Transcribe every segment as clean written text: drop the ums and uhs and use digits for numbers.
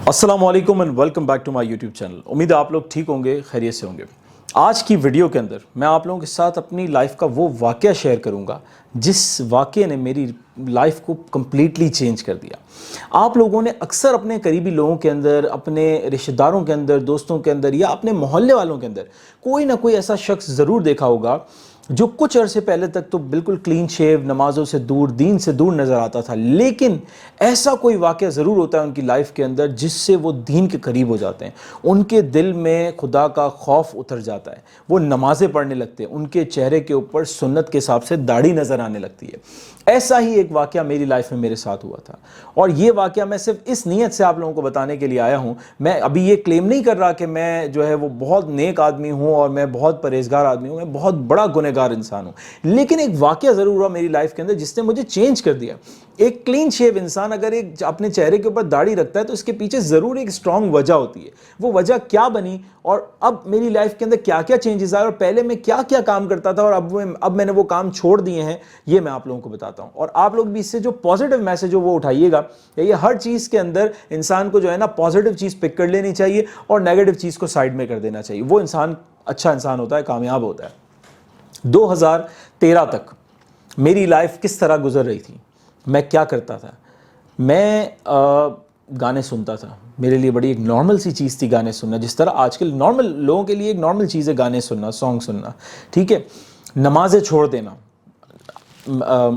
السلام علیکم and welcome back to my YouTube channel. امید ہے آپ لوگ ٹھیک ہوں گے, خیریت سے ہوں گے. آج کی ویڈیو کے اندر میں آپ لوگوں کے ساتھ اپنی لائف کا وہ واقعہ شیئر کروں گا جس واقعے نے میری لائف کو کمپلیٹلی چینج کر دیا. آپ لوگوں نے اکثر اپنے قریبی لوگوں کے اندر, اپنے رشتہ داروں کے اندر, دوستوں کے اندر یا اپنے محلے والوں کے اندر کوئی نہ کوئی ایسا شخص ضرور دیکھا ہوگا جو کچھ عرصے پہلے تک تو بالکل کلین شیو, نمازوں سے دور, دین سے دور نظر آتا تھا, لیکن ایسا کوئی واقعہ ضرور ہوتا ہے ان کی لائف کے اندر جس سے وہ دین کے قریب ہو جاتے ہیں. ان کے دل میں خدا کا خوف اتر جاتا ہے, وہ نمازیں پڑھنے لگتے ہیں, ان کے چہرے کے اوپر سنت کے حساب سے داڑھی نظر آنے لگتی ہے. ایسا ہی ایک واقعہ میری لائف میں میرے ساتھ ہوا تھا, اور یہ واقعہ میں صرف اس نیت سے آپ لوگوں کو بتانے کے لیے آیا ہوں. میں ابھی یہ کلیم نہیں کر رہا کہ میں جو ہے وہ بہت نیک آدمی ہوں اور میں بہت پرہیزگار آدمی ہوں, میں بہت بڑا گنہگار انسان ہوں, لیکن ایک واقعہ ضرور ہوا میری لائف کے اندر جس نے مجھے چینج کر دیا. ایک کلین شیو انسان اگر ایک اپنے چہرے کے اوپر داڑھی رکھتا ہے تو اس کے پیچھے ضرور ایک اسٹرانگ وجہ ہوتی ہے. وہ وجہ کیا بنی اور اب میری لائف کے اندر کیا کیا چینجز آئے اور پہلے میں کیا کیا کام کرتا تھا اور اب میں نے وہ کام چھوڑ دیے ہیں, یہ میں آپ لوگوں کو بتاتا ہوں. اور آپ لوگ بھی اس سے جو پازیٹیو میسج ہو وہ اٹھائیے گا. یہ ہر چیز کے اندر انسان کو جو ہے نا پازیٹیو چیز پک کر لینی چاہیے اور نیگیٹو چیز کو سائڈ میں کر دینا چاہیے. وہ انسان اچھا انسان ہوتا ہے, کامیاب ہوتا ہے. 2013 تک میری لائف کس طرح گزر رہی تھی, میں کیا کرتا تھا. میں گانے سنتا تھا, میرے لیے بڑی ایک نارمل سی چیز تھی گانے سننا, جس طرح آج کل نارمل لوگوں کے لیے ایک نارمل چیز ہے گانے سننا, سانگ سننا, ٹھیک ہے. نمازیں چھوڑ دینا,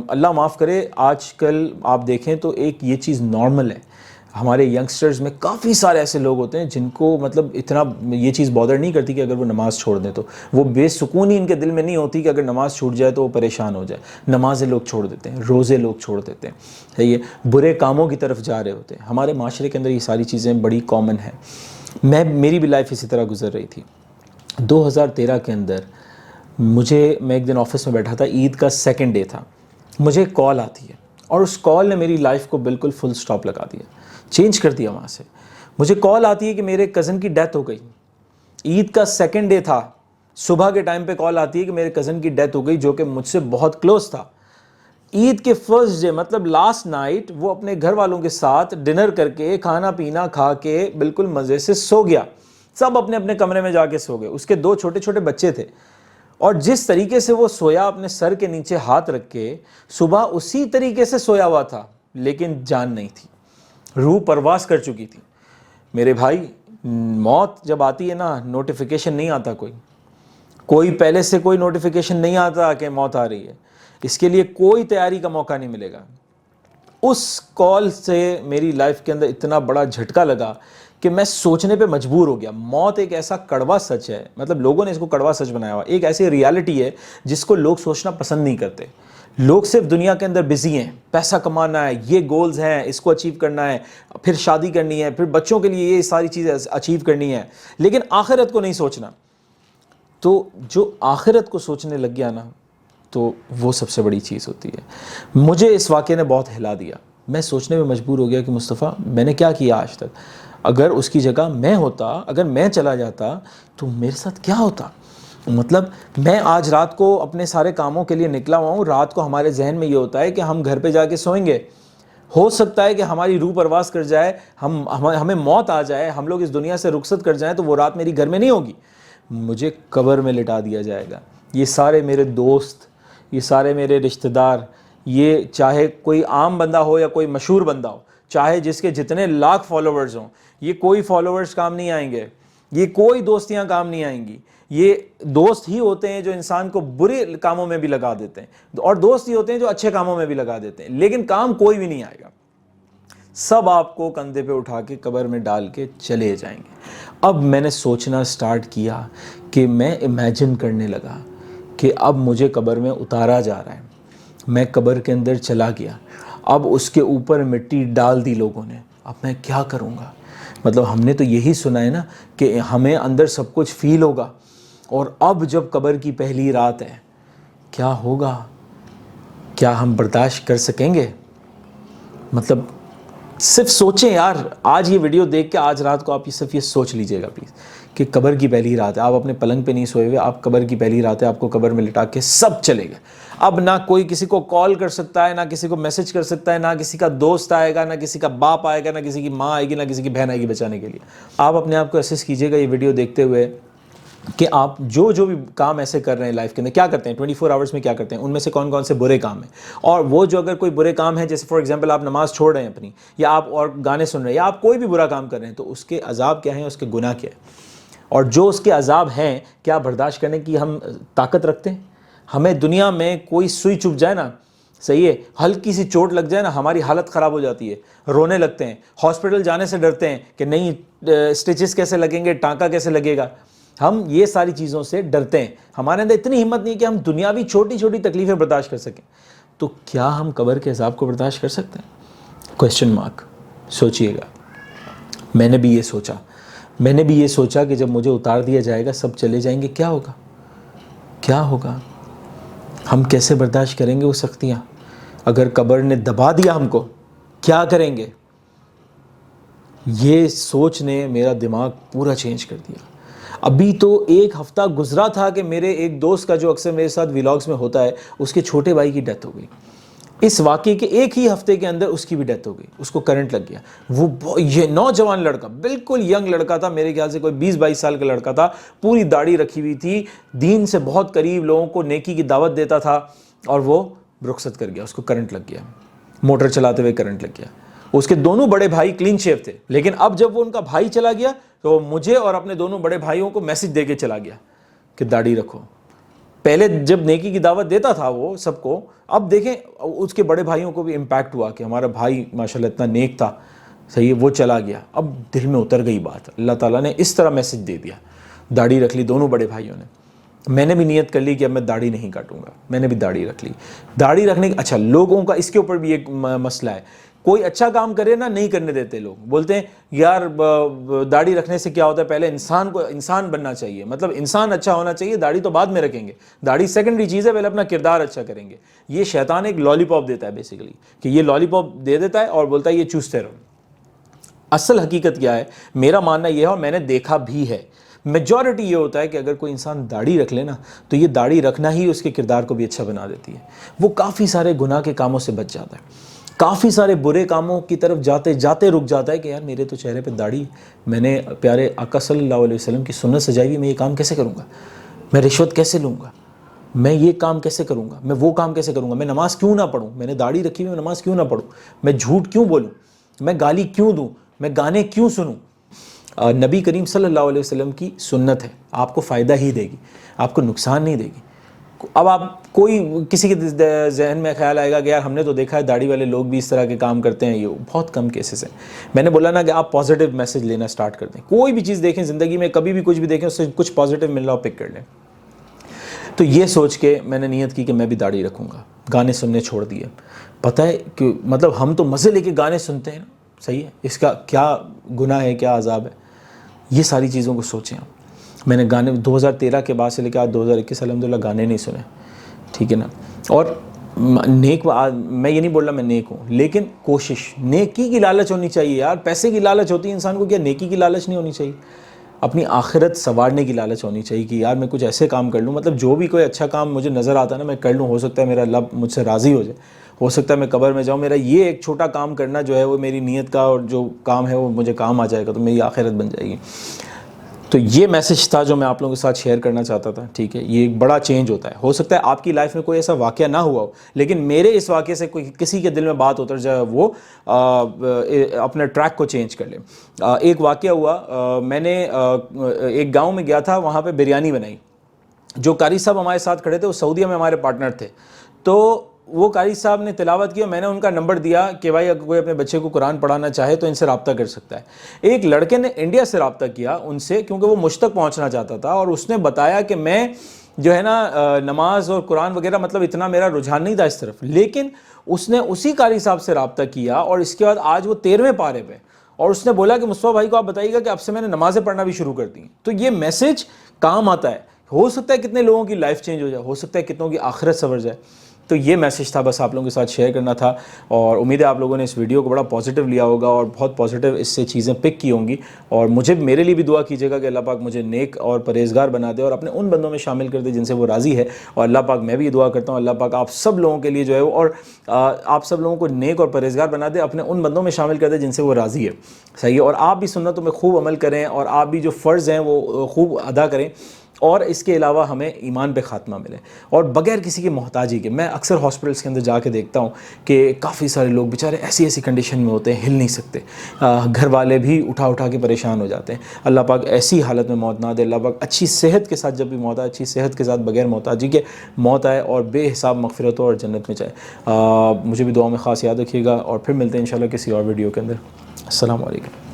اللہ معاف کرے, آج کل آپ دیکھیں تو ایک یہ چیز نارمل ہے. ہمارے ینگسٹرز میں کافی سارے ایسے لوگ ہوتے ہیں جن کو مطلب اتنا یہ چیز بادر نہیں کرتی کہ اگر وہ نماز چھوڑ دیں تو وہ بے سکونی ان کے دل میں نہیں ہوتی کہ اگر نماز چھوٹ جائے تو وہ پریشان ہو جائے. نمازیں لوگ چھوڑ دیتے ہیں, روزے لوگ چھوڑ دیتے ہیں, یہ برے کاموں کی طرف جا رہے ہوتے ہیں. ہمارے معاشرے کے اندر یہ ساری چیزیں بڑی کامن ہیں. میری بھی لائف اسی طرح گزر رہی تھی. 2013 کے اندر میں ایک دن آفس میں بیٹھا تھا, عید کا سیکنڈ ڈے تھا, مجھے ایک کال آتی ہے اور اس کال نے میری لائف کو بالکل فل سٹاپ لگا دیا, چینج کر دیا. وہاں سے مجھے کال آتی ہے کہ میرے کزن کی ڈیتھ ہو گئی. عید کا سیکنڈ ڈے تھا, صبح کے ٹائم پہ کال آتی ہے کہ میرے کزن کی ڈیتھ ہو گئی جو کہ مجھ سے بہت کلوز تھا. عید کے فرسٹ ڈے مطلب لاسٹ نائٹ وہ اپنے گھر والوں کے ساتھ ڈنر کر کے, کھانا پینا کھا کے بالکل مزے سے سو گیا. سب اپنے اپنے کمرے میں جا کے سو گئے. اس کے 2 چھوٹے چھوٹے بچے تھے, اور جس طریقے سے وہ سویا اپنے سر کے نیچے ہاتھ رکھ کے, صبح اسی طریقے سے سویا ہوا تھا, لیکن جان نہیں تھی, روح پرواز کر چکی تھی. میرے بھائی, موت جب آتی ہے نا, نوٹیفیکیشن نہیں آتا, کوئی پہلے سے کوئی نوٹیفیکیشن نہیں آتا کہ موت آ رہی ہے. اس کے لیے کوئی تیاری کا موقع نہیں ملے گا. اس کال سے میری لائف کے اندر اتنا بڑا جھٹکا لگا کہ میں سوچنے پہ مجبور ہو گیا. موت ایک ایسا کڑوا سچ ہے, مطلب لوگوں نے اس کو کڑوا سچ بنایا ہوا, ایک ایسی ریالٹی ہے جس کو لوگ سوچنا پسند نہیں کرتے. لوگ صرف دنیا کے اندر بزی ہیں, پیسہ کمانا ہے, یہ گولز ہیں, اس کو اچیو کرنا ہے, پھر شادی کرنی ہے, پھر بچوں کے لیے یہ ساری چیزیں اچیو کرنی ہے, لیکن آخرت کو نہیں سوچنا. تو جو آخرت کو سوچنے لگ گیا نا, تو وہ سب سے بڑی چیز ہوتی ہے. مجھے اس واقعے نے بہت ہلا دیا. میں سوچنے میں مجبور ہو گیا کہ مصطفیٰ میں نے کیا کیا آج تک. اگر اس کی جگہ میں ہوتا, اگر میں چلا جاتا تو میرے ساتھ کیا ہوتا. مطلب میں آج رات کو اپنے سارے کاموں کے لیے نکلا ہوا ہوں. رات کو ہمارے ذہن میں یہ ہوتا ہے کہ ہم گھر پہ جا کے سوئیں گے. ہو سکتا ہے کہ ہماری روح پرواز کر جائے, ہمیں موت آ جائے, ہم لوگ اس دنیا سے رخصت کر جائیں, تو وہ رات میری گھر میں نہیں ہوگی, مجھے قبر میں لٹا دیا جائے گا. یہ سارے میرے دوست, یہ سارے میرے رشتہ دار, یہ چاہے کوئی عام بندہ ہو یا کوئی مشہور بندہ ہو, چاہے جس کے جتنے لاکھ فالوورز ہوں, یہ کوئی فالوورز کام نہیں آئیں گے, یہ کوئی دوستیاں کام نہیں آئیں گی. یہ دوست ہی ہوتے ہیں جو انسان کو برے کاموں میں بھی لگا دیتے ہیں, اور دوست ہی ہوتے ہیں جو اچھے کاموں میں بھی لگا دیتے ہیں, لیکن کام کوئی بھی نہیں آئے گا. سب آپ کو کندھے پہ اٹھا کے قبر میں ڈال کے چلے جائیں گے. اب میں نے سوچنا سٹارٹ کیا کہ میں امیجن کرنے لگا کہ اب مجھے قبر میں اتارا جا رہا ہے. میں قبر کے اندر چلا گیا, اب اس کے اوپر مٹی ڈال دی لوگوں نے. اب میں کیا کروں گا. مطلب ہم نے تو یہی سنا ہے نا کہ ہمیں اندر سب کچھ فیل ہوگا, اور اب جب قبر کی پہلی رات ہے, کیا ہوگا, کیا ہم برداشت کر سکیں گے. مطلب صرف سوچیں یار, آج یہ ویڈیو دیکھ کے آج رات کو آپ صرف یہ سوچ لیجئے گا پلیز کہ قبر کی پہلی رات ہے, آپ اپنے پلنگ پہ نہیں سوئے ہوئے, آپ قبر کی پہلی رات ہے, آپ کو قبر میں لٹا کے سب چلے گئے. اب نہ کوئی کسی کو کال کر سکتا ہے، نہ کسی کو میسج کر سکتا ہے، نہ کسی کا دوست آئے گا، نہ کسی کا باپ آئے گا، نہ کسی کی ماں آئے گی، نہ کسی کی بہن آئے گی بچانے کے لیے۔ آپ اپنے آپ کو اسیس کیجئے گا یہ ویڈیو دیکھتے ہوئے کہ آپ جو بھی کام ایسے کر رہے ہیں لائف کے اندر، کیا کرتے ہیں 24 آورس میں، کیا کرتے ہیں، ان میں سے کون کون سے برے کام ہیں، اور وہ جو اگر کوئی برے کام ہیں، جیسے فار ایگزامپل آپ نماز چھوڑ رہے ہیں اپنی، یا آپ اور گانے سن رہے ہیں، یا آپ کوئی بھی برا کام کر رہے ہیں، تو اس کے عذاب کیا ہیں، اس کے گناہ کیا ہے، اور جو اس کے عذاب ہیں کیا برداشت کرنے کی ہم طاقت رکھتے ہیں؟ ہمیں دنیا میں کوئی سوئی چبھ جائے نا، صحیح ہے، ہلکی سی چوٹ لگ جائے نا، ہماری حالت خراب ہو جاتی ہے، رونے لگتے ہیں، ہاسپٹل جانے سے ڈرتے ہیں کہ نہیں اسٹیچز کیسے لگیں گے، ٹانکا کیسے لگے گا، ہم یہ ساری چیزوں سے ڈرتے ہیں، ہمارے اندر اتنی ہمت نہیں کہ ہم دنیاوی چھوٹی چھوٹی تکلیفیں برداشت کر سکیں، تو کیا ہم قبر کے عذاب کو برداشت کر سکتے ہیں؟ Question mark. سوچئے گا۔ میں نے بھی یہ سوچا کہ جب مجھے اتار دیا جائے گا، سب چلے جائیں گے، کیا ہوگا؟ کیا ہوگا؟ ہم کیسے برداشت کریں گے وہ سختیاں؟ اگر قبر نے دبا دیا ہم کو، کیا کریں گے؟ یہ سوچ نے میرا دماغ پورا چینج کر دیا۔ ابھی تو ایک ہفتہ گزرا تھا کہ میرے ایک دوست کا جو اکثر میرے ساتھ ولاگز میں ہوتا ہے، اس کے چھوٹے بھائی کی ڈیتھ ہو گئی۔ اس واقعے کے ایک ہی ہفتے کے اندر اس کی بھی ڈیتھ ہو گئی، اس کو کرنٹ لگ گیا۔ وہ یہ نوجوان لڑکا، بالکل ینگ لڑکا تھا، میرے خیال سے کوئی 20-22 سال کا لڑکا تھا، پوری داڑھی رکھی ہوئی تھی، دین سے بہت قریب، لوگوں کو نیکی کی دعوت دیتا تھا، اور وہ رخصت کر گیا، اس کو کرنٹ لگ گیا، موٹر چلاتے ہوئے کرنٹ لگ گیا۔ اس کے دونوں بڑے بھائی کلین شیو تھے، لیکن اب جب وہ ان کا بھائی چلا گیا تو مجھے اور اپنے دونوں بڑے بھائیوں کو میسج دے کے چلا گیا کہ داڑھی رکھو۔ پہلے جب نیکی کی دعوت دیتا تھا وہ سب کو، اب دیکھیں اس کے بڑے بھائیوں کو بھی امپیکٹ ہوا کہ ہمارا بھائی ماشاءاللہ اتنا نیک تھا، صحیح ہے، وہ چلا گیا۔ اب دل میں اتر گئی بات، اللہ تعالیٰ نے اس طرح میسج دے دیا، داڑھی رکھ لی دونوں بڑے بھائیوں نے۔ میں نے بھی نیت کر لی کہ اب میں داڑھی نہیں کاٹوں گا، میں نے بھی داڑھی رکھ لی۔ داڑھی رکھنے اچھا لوگوں کا اس کے اوپر بھی ایک مسئلہ ہے، کوئی اچھا کام کرے نا، نہیں کرنے دیتے لوگ، بولتے ہیں یار داڑھی رکھنے سے کیا ہوتا ہے، پہلے انسان کو انسان بننا چاہیے، مطلب انسان اچھا ہونا چاہیے، داڑھی تو بعد میں رکھیں گے، داڑھی سیکنڈری چیز ہے، پہلے اپنا کردار اچھا کریں گے۔ یہ شیطان ایک لالی پاپ دیتا ہے بیسیکلی، کہ یہ لالی پاپ دے دیتا ہے اور بولتا ہے یہ چوستے رہو۔ اصل حقیقت کیا ہے، میرا ماننا یہ ہے، اور میں نے دیکھا بھی ہے، میجورٹی یہ ہوتا ہے کہ اگر کوئی انسان داڑھی رکھ لے نا، تو یہ داڑھی رکھنا ہی اس کے کردار کو بھی اچھا بنا دیتی ہے، وہ کافی سارے گناہ کے کاموں سے بچ جاتا ہے، کافی سارے برے کاموں کی طرف جاتے جاتے رک جاتا ہے کہ یار میرے تو چہرے پہ داڑھی، میں نے پیارے آقا صلی اللہ علیہ وسلم کی سنت سجائی ہوئی، میں یہ کام کیسے کروں گا، میں رشوت کیسے لوں گا، میں یہ کام کیسے کروں گا، میں وہ کام کیسے کروں گا، میں نماز کیوں نہ پڑھوں، میں نے داڑھی رکھی ہوئی، میں نماز کیوں نہ پڑھوں، میں جھوٹ کیوں بولوں، میں گالی کیوں دوں، میں گانے کیوں سنوں۔ نبی کریم صلی اللہ علیہ وسلم کی سنت ہے، آپ کو فائدہ ہی دے گی، آپ کو نقصان نہیں دے گی۔ اب آپ کوئی کسی کے ذہن میں خیال آئے گا کہ یار ہم نے تو دیکھا ہے داڑھی والے لوگ بھی اس طرح کے کام کرتے ہیں، یہ بہت کم کیسز ہیں۔ میں نے بولا نا کہ آپ پازیٹیو میسج لینا سٹارٹ کر دیں، کوئی بھی چیز دیکھیں زندگی میں، کبھی بھی کچھ بھی دیکھیں، اس سے کچھ پازیٹیو مل رہا ہو پک کر لیں۔ تو یہ سوچ کے میں نے نیت کی کہ میں بھی داڑھی رکھوں گا، گانے سننے چھوڑ دیے۔ پتہ ہے کہ مطلب ہم تو مزے لے کے گانے سنتے ہیں نا، صحیح ہے، اس کا کیا گناہ ہے، کیا عذاب ہے، یہ ساری چیزوں کو سوچیں آپ۔ میں نے گانے 2013 کے بعد سے لے کے آج 2021 الحمدللہ گانے نہیں سنے، ٹھیک ہے نا۔ اور نیک، میں یہ نہیں بول رہا میں نیک ہوں، لیکن کوشش، نیکی کی لالچ ہونی چاہیے یار، پیسے کی لالچ ہوتی ہے انسان کو، کیا نیکی کی لالچ نہیں ہونی چاہیے؟ اپنی آخرت سنوارنے کی لالچ ہونی چاہیے کہ یار میں کچھ ایسے کام کر لوں، مطلب جو بھی کوئی اچھا کام مجھے نظر آتا ہے نا میں کر لوں، ہو سکتا ہے میرا رب مجھ سے راضی ہو جائے، ہو سکتا ہے میں قبر میں جاؤں، میرا یہ ایک چھوٹا کام کرنا جو ہے وہ میری نیت کا اور جو کام ہے وہ مجھے کام آ جائے گا، تو میری آخرت بن جائے گی۔ تو یہ میسج تھا جو میں آپ لوگوں کے ساتھ شیئر کرنا چاہتا تھا، ٹھیک ہے۔ یہ ایک بڑا چینج ہوتا ہے، ہو سکتا ہے آپ کی لائف میں کوئی ایسا واقعہ نہ ہوا ہو، لیکن میرے اس واقعے سے کوئی کسی کے دل میں بات اتر جائے، وہ اپنے ٹریک کو چینج کر لے۔ ایک واقعہ ہوا، میں نے ایک گاؤں میں گیا تھا، وہاں پہ بریانی بنائی، جو قاری صاحب ہمارے ساتھ کھڑے تھے وہ سعودیہ میں ہمارے پارٹنر تھے، تو وہ قاری صاحب نے تلاوت کی اور میں نے ان کا نمبر دیا کہ بھائی اگر کوئی اپنے بچے کو قرآن پڑھانا چاہے تو ان سے رابطہ کر سکتا ہے۔ ایک لڑکے نے انڈیا سے رابطہ کیا ان سے، کیونکہ وہ مجھ تک پہنچنا چاہتا تھا، اور اس نے بتایا کہ میں جو ہے نا نماز اور قرآن وغیرہ مطلب اتنا میرا رجحان نہیں تھا اس طرف، لیکن اس نے اسی قاری صاحب سے رابطہ کیا، اور اس کے بعد آج وہ 13ویں پارے پہ، اور اس نے بولا کہ مصطفیٰ بھائی کو آپ بتائیے گا کہ اب سے میں نے نمازیں پڑھنا بھی شروع کر دی۔ تو یہ میسج کام آتا ہے، ہو سکتا ہے کتنے لوگوں کی لائف چینج ہو جائے، ہو سکتا ہے کتنوں کی آخرت سنور جائے۔ تو یہ میسیج تھا بس آپ لوگوں کے ساتھ شیئر کرنا تھا, اور امید ہے آپ لوگوں نے اس ویڈیو کو بڑا پازیٹیو لیا ہوگا اور بہت پازیٹیو اس سے چیزیں پک کی ہوں گی. اور میرے لیے بھی دعا کیجیے گا کہ اللہ پاک مجھے نیک اور پرہیزگار بنا دے اور اپنے ان بندوں میں شامل کر دے جن سے وہ راضی ہے. اور اللہ پاک, میں بھی یہ دعا کرتا ہوں, اللہ پاک آپ سب لوگوں کے لیے جو ہے اور آپ سب لوگوں کو نیک اور پرہیزگار بنا دے, اپنے ان بندوں میں شامل کر دے جن سے وہ راضی ہے. صحیح ہے. اور آپ بھی سنتوں میں خوب عمل کریں اور آپ بھی جو فرض ہیں وہ خوب ادا کریں, اور اس کے علاوہ ہمیں ایمان پہ خاتمہ ملے اور بغیر کسی کی محتاجی کے. میں اکثر ہاسپٹلس کے اندر جا کے دیکھتا ہوں کہ کافی سارے لوگ بیچارے ایسی کنڈیشن میں ہوتے ہیں, ہل نہیں سکتے, گھر والے بھی اٹھا کے پریشان ہو جاتے ہیں. اللہ پاک ایسی حالت میں موت نہ دے. اللہ پاک اچھی صحت کے ساتھ جب بھی موت آئے, اچھی صحت کے ساتھ بغیر محتاجی کے موت آئے اور بے حساب مغفرت ہو اور جنت میں جائے. مجھے بھی دعا میں خاص یاد رکھیے گا, اور پھر ملتے ہیں انشاءاللہ کسی اور ویڈیو کے اندر. السلام علیکم.